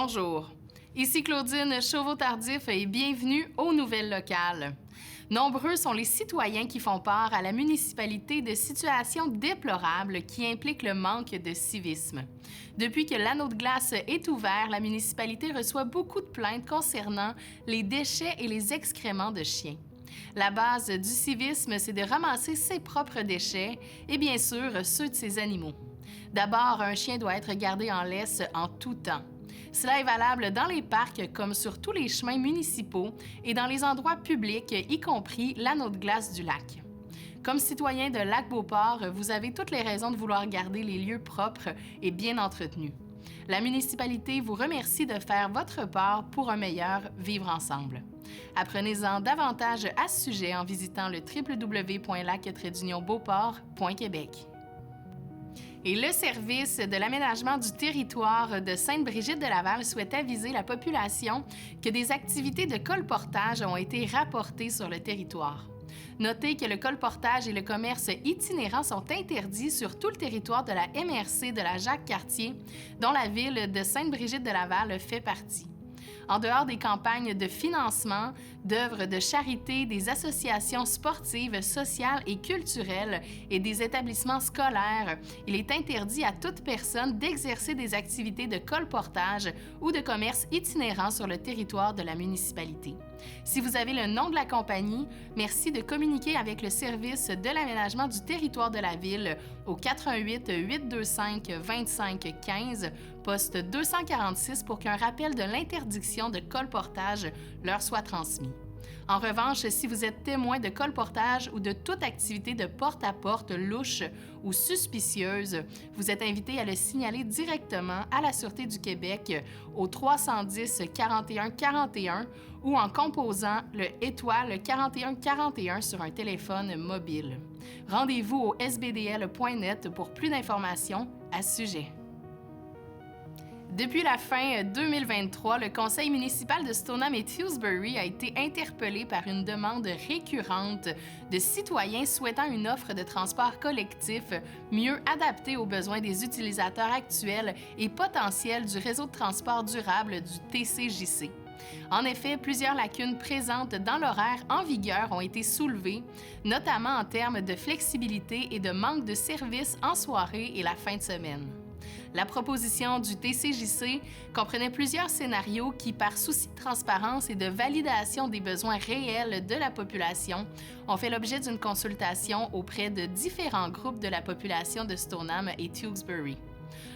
Bonjour, ici Claudine Chauveau-Tardif et bienvenue aux Nouvelles locales. Nombreux sont les citoyens qui font part à la municipalité de situations déplorables qui impliquent le manque de civisme. Depuis que l'anneau de glace est ouvert, la municipalité reçoit beaucoup de plaintes concernant les déchets et les excréments de chiens. La base du civisme, c'est de ramasser ses propres déchets et bien sûr ceux de ses animaux. D'abord, un chien doit être gardé en laisse en tout temps. Cela est valable dans les parcs comme sur tous les chemins municipaux et dans les endroits publics, y compris l'anneau de glace du lac. Comme citoyen de Lac-Beauport, vous avez toutes les raisons de vouloir garder les lieux propres et bien entretenus. La municipalité vous remercie de faire votre part pour un meilleur vivre ensemble. Apprenez-en davantage à ce sujet en visitant le www.lac-beauport.québec. Et le service de l'aménagement du territoire de Sainte-Brigitte-de-Laval souhaite aviser la population que des activités de colportage ont été rapportées sur le territoire. Notez que le colportage et le commerce itinérant sont interdits sur tout le territoire de la MRC de la Jacques-Cartier, dont la ville de Sainte-Brigitte-de-Laval fait partie. En dehors des campagnes de financement, d'œuvres de charité, des associations sportives, sociales et culturelles et des établissements scolaires, il est interdit à toute personne d'exercer des activités de colportage ou de commerce itinérant sur le territoire de la municipalité. Si vous avez le nom de la compagnie, merci de communiquer avec le service de l'aménagement du territoire de la ville au 88 825 25 15, poste 246 pour qu'un rappel de l'interdiction de colportage leur soit transmis. En revanche, si vous êtes témoin de colportage ou de toute activité de porte-à-porte louche ou suspicieuse, vous êtes invité à le signaler directement à la Sûreté du Québec au 310 41 41 ou en composant le étoile 41 41 sur un téléphone mobile. Rendez-vous au sbdl.net pour plus d'informations à ce sujet. Depuis la fin 2023, le conseil municipal de Stoneham et Tewksbury a été interpellé par une demande récurrente de citoyens souhaitant une offre de transport collectif mieux adaptée aux besoins des utilisateurs actuels et potentiels du réseau de transport durable du TCJC. En effet, plusieurs lacunes présentes dans l'horaire en vigueur ont été soulevées, notamment en termes de flexibilité et de manque de services en soirée et la fin de semaine. La proposition du TCJC comprenait plusieurs scénarios qui, par souci de transparence et de validation des besoins réels de la population, ont fait l'objet d'une consultation auprès de différents groupes de la population de Stoneham et Tewksbury.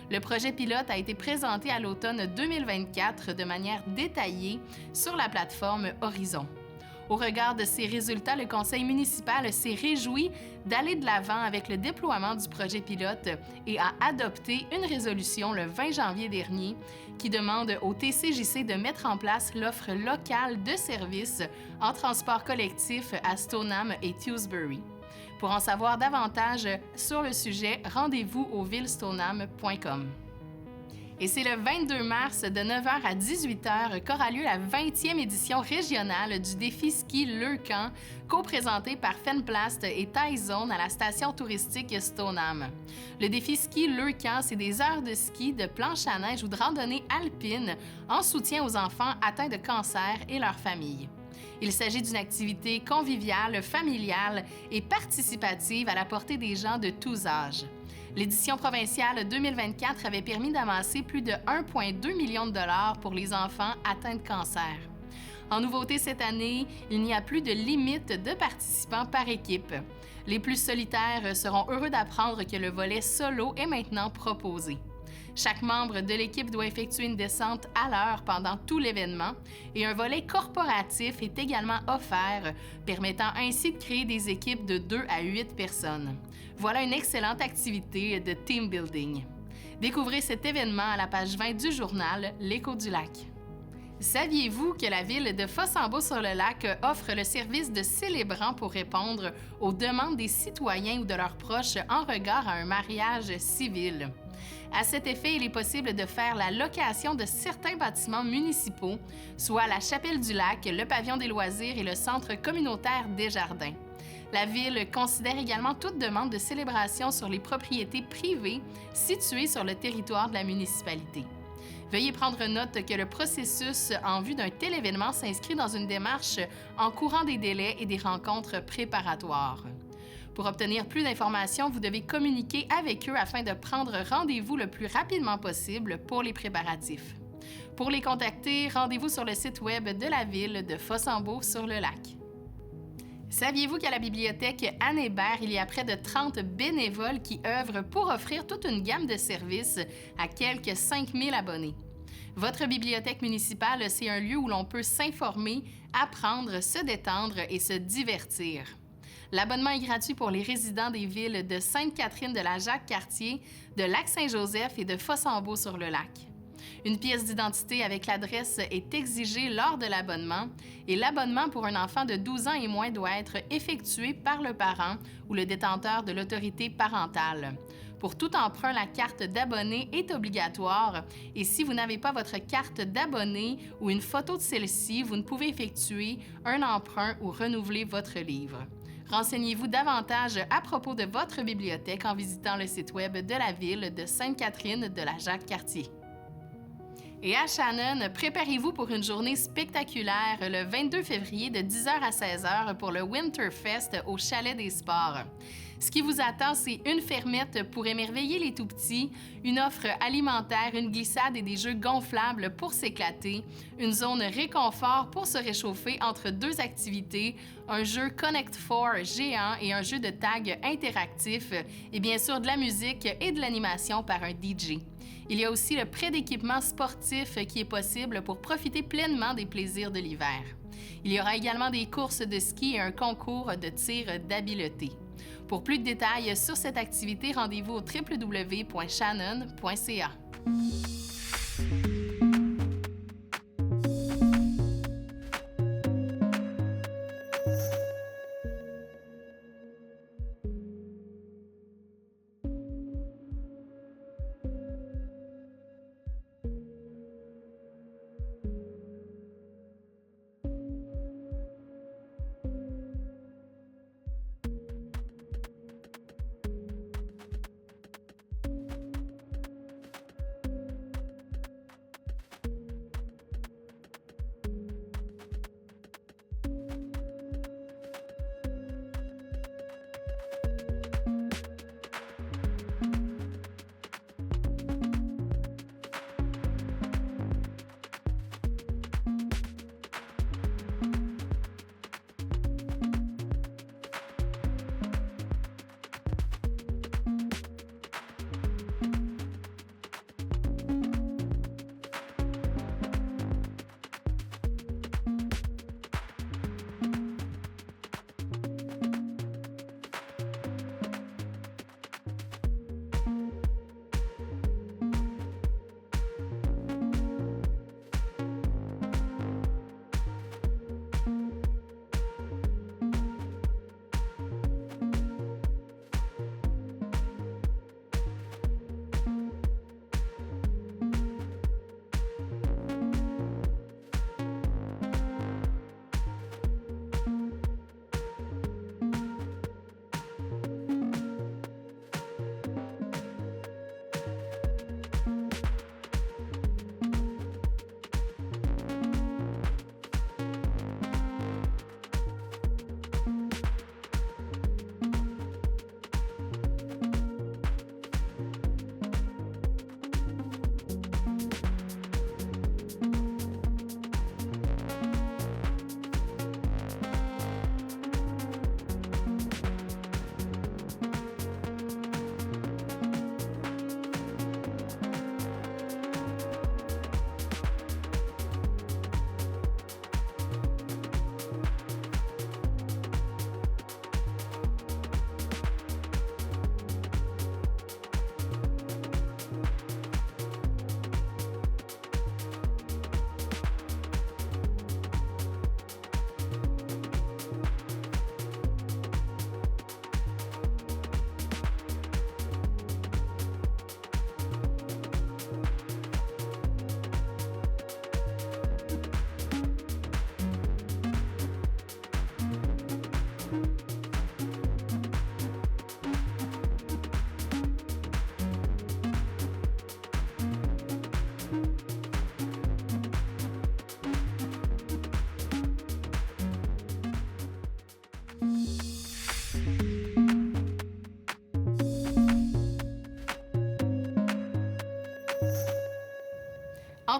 Le projet pilote a été présenté à l'automne 2024 de manière détaillée sur la plateforme Horizon. Au regard de ces résultats, le conseil municipal s'est réjoui d'aller de l'avant avec le déploiement du projet pilote et a adopté une résolution le 20 janvier dernier qui demande au TCJC de mettre en place l'offre locale de services en transport collectif à Stoneham et Tewksbury. Pour en savoir davantage sur le sujet, rendez-vous au villestoneham.com. Et c'est le 22 mars de 9h à 18h qu'aura lieu la 20e édition régionale du défi ski Leucan, co-présenté par Fenplast et Taizone à la station touristique Stoneham. Le défi ski Leucan, c'est des heures de ski, de planche à neige ou de randonnée alpine en soutien aux enfants atteints de cancer et leurs familles. Il s'agit d'une activité conviviale, familiale et participative à la portée des gens de tous âges. L'édition provinciale 2024 avait permis d'amasser plus de 1,2 million de dollars pour les enfants atteints de cancer. En nouveauté cette année, il n'y a plus de limite de participants par équipe. Les plus solitaires seront heureux d'apprendre que le volet solo est maintenant proposé. Chaque membre de l'équipe doit effectuer une descente à l'heure pendant tout l'événement et un volet corporatif est également offert, permettant ainsi de créer des équipes de 2 à 8 personnes. Voilà une excellente activité de team building. Découvrez cet événement à la page 20 du journal L'Écho du lac. Saviez-vous que la ville de Fossambeau-sur-le-Lac offre le service de célébrant pour répondre aux demandes des citoyens ou de leurs proches en regard à un mariage civil? À cet effet, il est possible de faire la location de certains bâtiments municipaux, soit la Chapelle du Lac, le Pavillon des loisirs et le Centre communautaire Desjardins. La Ville considère également toute demande de célébration sur les propriétés privées situées sur le territoire de la municipalité. Veuillez prendre note que le processus en vue d'un tel événement s'inscrit dans une démarche encourant des délais et des rencontres préparatoires. Pour obtenir plus d'informations, vous devez communiquer avec eux afin de prendre rendez-vous le plus rapidement possible pour les préparatifs. Pour les contacter, rendez-vous sur le site web de la ville de Fossambeau-sur-le-Lac. Saviez-vous qu'à la bibliothèque Anne Hébert, il y a près de 30 bénévoles qui œuvrent pour offrir toute une gamme de services à quelques 5000 abonnés? Votre bibliothèque municipale, c'est un lieu où l'on peut s'informer, apprendre, se détendre et se divertir. L'abonnement est gratuit pour les résidents des villes de Sainte-Catherine de la Jacques-Cartier, de Lac-Saint-Joseph et de Fossambeau-sur-le-Lac. Une pièce d'identité avec l'adresse est exigée lors de l'abonnement et l'abonnement pour un enfant de 12 ans et moins doit être effectué par le parent ou le détenteur de l'autorité parentale. Pour tout emprunt, la carte d'abonné est obligatoire et si vous n'avez pas votre carte d'abonné ou une photo de celle-ci, vous ne pouvez effectuer un emprunt ou renouveler votre livre. Renseignez-vous davantage à propos de votre bibliothèque en visitant le site web de la ville de Sainte-Catherine de la Jacques-Cartier. Et à Shannon, préparez-vous pour une journée spectaculaire le 22 février de 10h à 16h pour le Winterfest au Chalet des Sports. Ce qui vous attend, c'est une fermette pour émerveiller les tout-petits, une offre alimentaire, une glissade et des jeux gonflables pour s'éclater, une zone réconfort pour se réchauffer entre deux activités, un jeu Connect 4 géant et un jeu de tag interactif, et bien sûr de la musique et de l'animation par un DJ. Il y a aussi le prêt d'équipement sportif qui est possible pour profiter pleinement des plaisirs de l'hiver. Il y aura également des courses de ski et un concours de tir d'habileté. Pour plus de détails sur cette activité, rendez-vous au www.shannon.ca.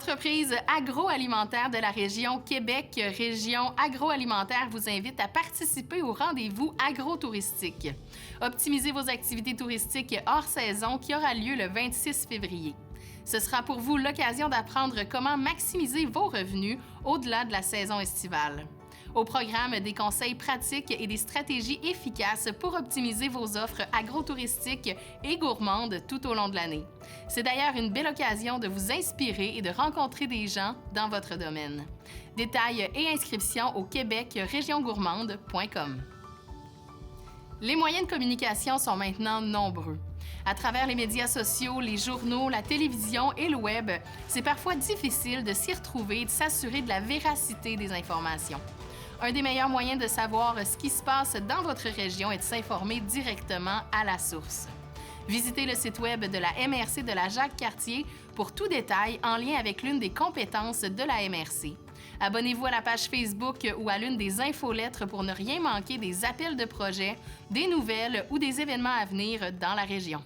L'entreprise agroalimentaire de la région Québec, Région agroalimentaire, vous invite à participer au rendez-vous agro-touristique. Optimisez vos activités touristiques hors saison qui aura lieu le 26 février. Ce sera pour vous l'occasion d'apprendre comment maximiser vos revenus au-delà de la saison estivale. Au programme, des conseils pratiques et des stratégies efficaces pour optimiser vos offres agrotouristiques et gourmandes tout au long de l'année. C'est d'ailleurs une belle occasion de vous inspirer et de rencontrer des gens dans votre domaine. Détails et inscriptions au québecregiongourmande.com. Les moyens de communication sont maintenant nombreux. À travers les médias sociaux, les journaux, la télévision et le web, c'est parfois difficile de s'y retrouver et de s'assurer de la véracité des informations. Un des meilleurs moyens de savoir ce qui se passe dans votre région est de s'informer directement à la source. Visitez le site web de la MRC de la Jacques-Cartier pour tout détail en lien avec l'une des compétences de la MRC. Abonnez-vous à la page Facebook ou à l'une des infolettres pour ne rien manquer des appels de projets, des nouvelles ou des événements à venir dans la région.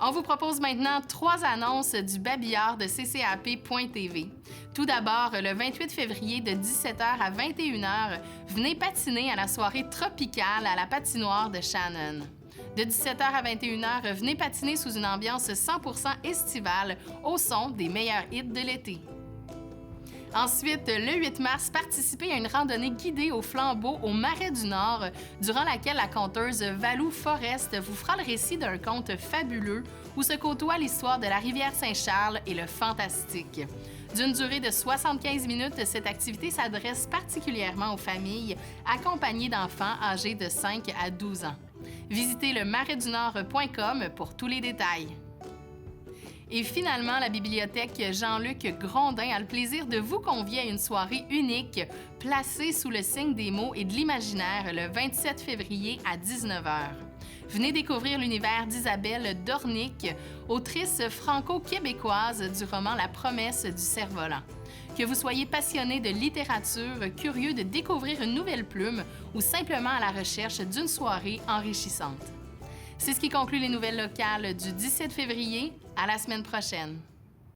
On vous propose maintenant 3 annonces du babillard de ccap.tv. Tout d'abord, le 28 février de 17h à 21h, venez patiner à la soirée tropicale à la patinoire de Shannon. De 17h à 21h, venez patiner sous une ambiance 100% estivale au son des meilleurs hits de l'été. Ensuite, le 8 mars, participez à une randonnée guidée au flambeau au Marais du Nord, durant laquelle la conteuse Valou Forest vous fera le récit d'un conte fabuleux où se côtoient l'histoire de la rivière Saint-Charles et le fantastique. D'une durée de 75 minutes, cette activité s'adresse particulièrement aux familles accompagnées d'enfants âgés de 5 à 12 ans. Visitez le marais-du-nord.com pour tous les détails. Et finalement, la bibliothèque Jean-Luc Grondin a le plaisir de vous convier à une soirée unique placée sous le signe des mots et de l'imaginaire le 27 février à 19h. Venez découvrir l'univers d'Isabelle Dornick, autrice franco-québécoise du roman La promesse du cerf-volant. Que vous soyez passionné de littérature, curieux de découvrir une nouvelle plume ou simplement à la recherche d'une soirée enrichissante. C'est ce qui conclut les nouvelles locales du 17 février. À la semaine prochaine.